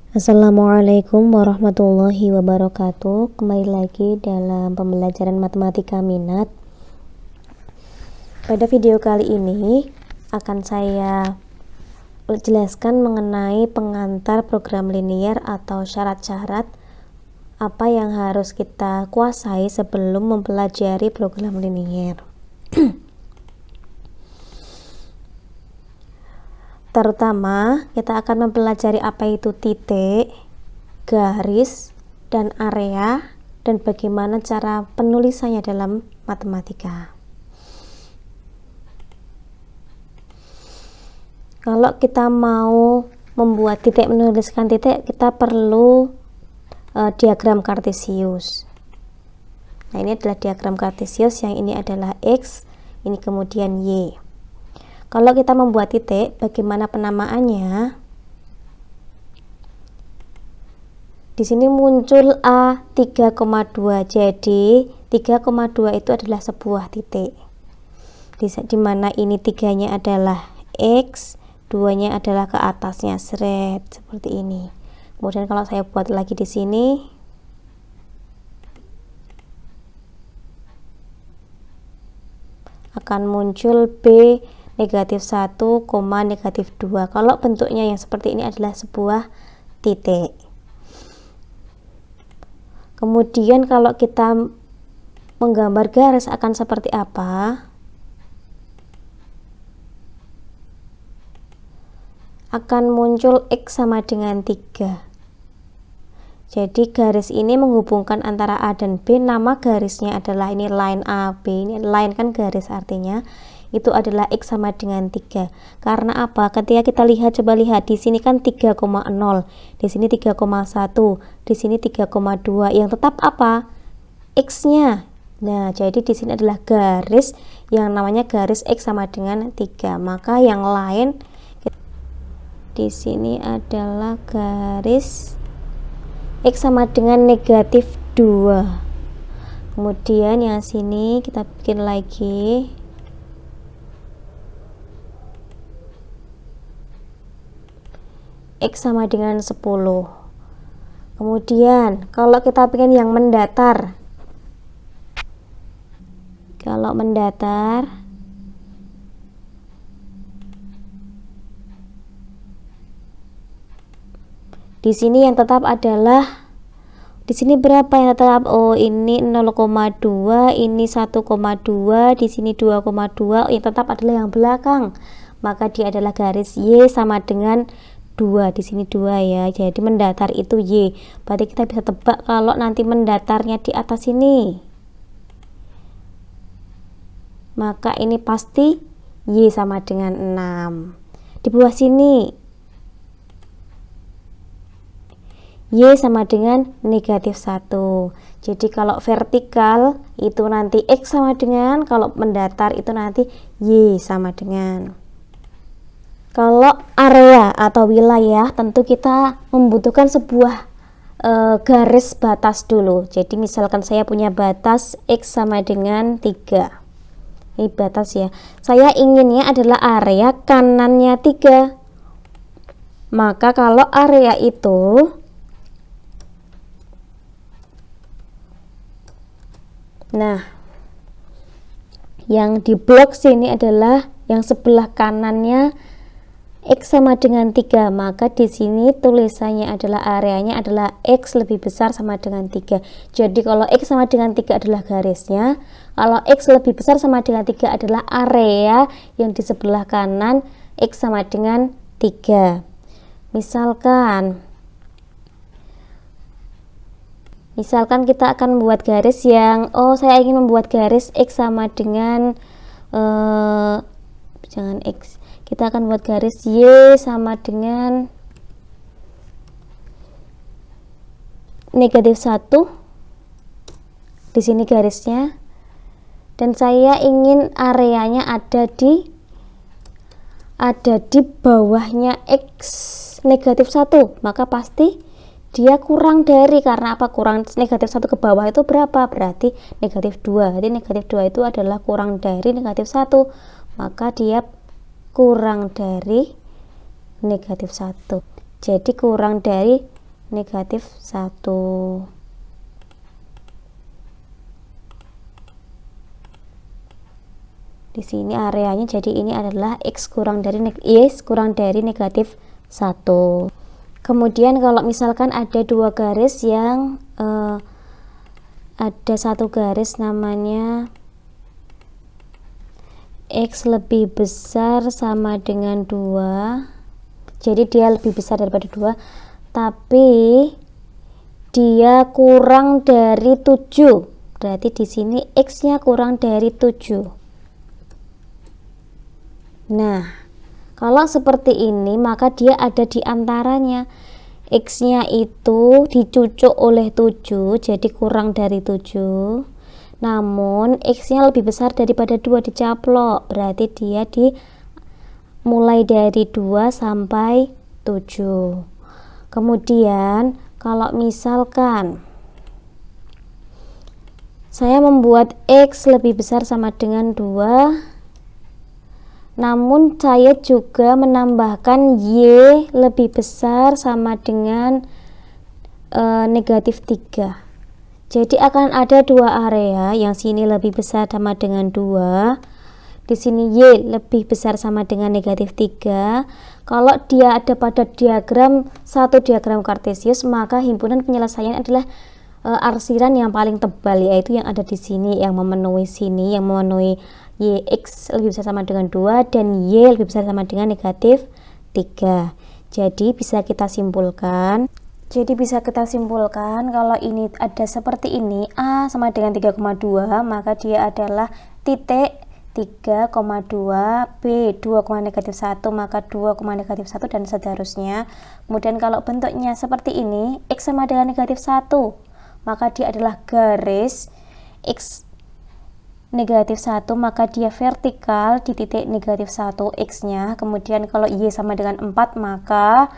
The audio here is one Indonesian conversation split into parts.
Assalamualaikum warahmatullahi wabarakatuh. Kembali lagi dalam pembelajaran matematika minat. Pada video kali ini akan saya jelaskan mengenai pengantar program linier atau syarat-syarat apa yang harus kita kuasai sebelum mempelajari program linier. Terutama kita akan mempelajari apa itu titik, garis, dan area, dan bagaimana cara penulisannya dalam matematika. Kalau kita mau membuat titik, menuliskan titik, kita perlu diagram kartesius. Nah, ini adalah diagram kartesius, yang ini adalah X, ini kemudian Y. Kalau kita membuat titik, bagaimana penamaannya? Di sini muncul A 3,2. Jadi 3,2 itu adalah sebuah titik. Di mana ini 3-nya adalah X, 2-nya adalah ke atasnya seret seperti ini. Kemudian kalau saya buat lagi di sini, akan muncul B negatif 1, negatif 2. Kalau bentuknya yang seperti ini adalah sebuah titik. Kemudian kalau kita menggambar garis akan seperti apa? Akan muncul X sama dengan 3. Jadi garis ini menghubungkan antara A dan B. Nama garisnya adalah ini line A, B. Ini line kan garis, artinya itu adalah X sama dengan 3. Karena apa? Ketika kita lihat, coba lihat di sini kan 3,0, di sini 3,1, di sini 3,2. Yang tetap apa? X-nya. Nah, jadi di sini adalah garis yang namanya garis X sama dengan 3. Maka yang lain di sini adalah garis X sama dengan negatif 2. Kemudian yang sini kita bikin lagi X sama dengan 10. Kemudian kalau kita bikin yang mendatar, kalau mendatar di sini yang tetap adalah, di sini berapa yang tetap? Oh, ini 0,2, ini 1,2, di sini 2,2. Yang tetap adalah yang belakang. Maka dia adalah garis Y sama dengan 2. Di sini 2 ya. Jadi mendatar itu Y. Berarti kita bisa tebak kalau nanti mendatarnya di atas ini, maka ini pasti Y sama dengan 6. Di bawah sini Y sama dengan negatif 1. Jadi kalau vertikal itu nanti X sama dengan, kalau mendatar itu nanti Y sama dengan. Kalau area atau wilayah, tentu kita membutuhkan sebuah garis batas dulu. Jadi misalkan saya punya batas X sama dengan 3. Ini batas ya. Saya inginnya adalah area kanannya 3. Maka kalau area itu, nah, yang di blok sini adalah yang sebelah kanannya X sama dengan 3, maka di sini tulisannya adalah areanya adalah X lebih besar sama dengan 3. Jadi kalau X sama dengan 3 adalah garisnya, kalau X lebih besar sama dengan 3 adalah area yang di sebelah kanan X sama dengan 3. Misalkan kita akan membuat garis yang, saya ingin membuat garis X sama dengan jangan X, kita akan buat garis Y sama dengan negatif 1. Di sini garisnya, dan saya ingin areanya ada di bawahnya X negatif 1, maka pasti dia kurang dari, karena apa? Kurang negatif 1 ke bawah itu berapa? Berarti negatif 2. Jadi negatif 2 itu adalah kurang dari negatif 1, maka dia kurang dari negatif 1. Jadi kurang dari negatif 1. Di sini areanya, jadi ini adalah X kurang dari negatif 1. Kemudian kalau misalkan ada dua garis yang ada satu garis namanya X lebih besar sama dengan 2, jadi dia lebih besar daripada 2, tapi dia kurang dari 7, berarti di sini X-nya kurang dari 7. Nah, kalau seperti ini maka dia ada di antaranya. X-nya itu dicucuk oleh 7, jadi kurang dari 7. Namun X-nya lebih besar daripada 2, dicaplok. Berarti dia mulai dari 2 sampai 7. Kemudian kalau misalkan saya membuat X lebih besar sama dengan 2, namun saya juga menambahkan Y lebih besar sama dengan negatif 3. Jadi akan ada dua area, yang sini lebih besar sama dengan 2, di sini Y lebih besar sama dengan negatif 3. Kalau dia ada pada diagram kartesius, maka himpunan penyelesaian adalah arsiran yang paling tebal, yaitu yang ada di sini, yang memenuhi sini, yang memenuhi Y X lebih besar sama dengan 2 dan Y lebih besar sama dengan negatif 3. Jadi bisa kita simpulkan kalau ini ada seperti ini, A sama dengan 3,2, maka dia adalah titik 3,2, B 2,-1, maka 2,-1 dan seterusnya. Kemudian kalau bentuknya seperti ini, X sama dengan negatif 1, maka dia adalah garis X negatif 1, maka dia vertikal di titik negatif 1 X-nya. Kemudian kalau Y sama dengan 4, maka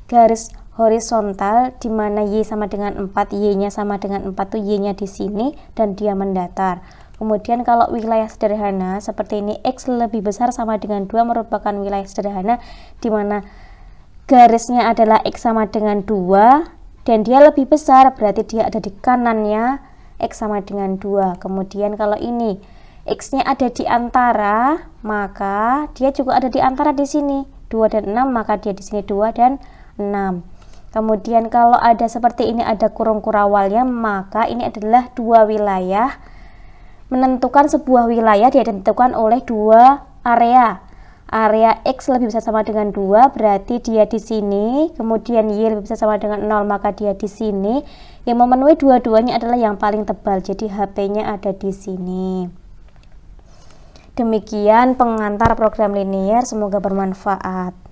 garis horizontal di mana Y sama dengan 4, Y-nya sama dengan 4 tuh Y-nya di sini dan dia mendatar. Kemudian kalau wilayah sederhana seperti ini, X lebih besar sama dengan 2 merupakan wilayah sederhana di mana garisnya adalah X sama dengan 2 dan dia lebih besar, berarti dia ada di kanannya X sama dengan 2. Kemudian kalau ini X-nya ada di antara, maka dia juga ada di antara di sini 2 dan 6, maka dia di sini 2 dan 6. Kemudian kalau ada seperti ini, ada kurung kurawalnya, maka ini adalah dua wilayah. Menentukan sebuah wilayah ditentukan oleh dua area. Area X lebih besar sama dengan 2, berarti dia di sini. Kemudian Y lebih besar sama dengan 0, maka dia di sini. Yang memenuhi dua-duanya adalah yang paling tebal, jadi HP-nya ada di sini. Demikian pengantar program linier, semoga bermanfaat.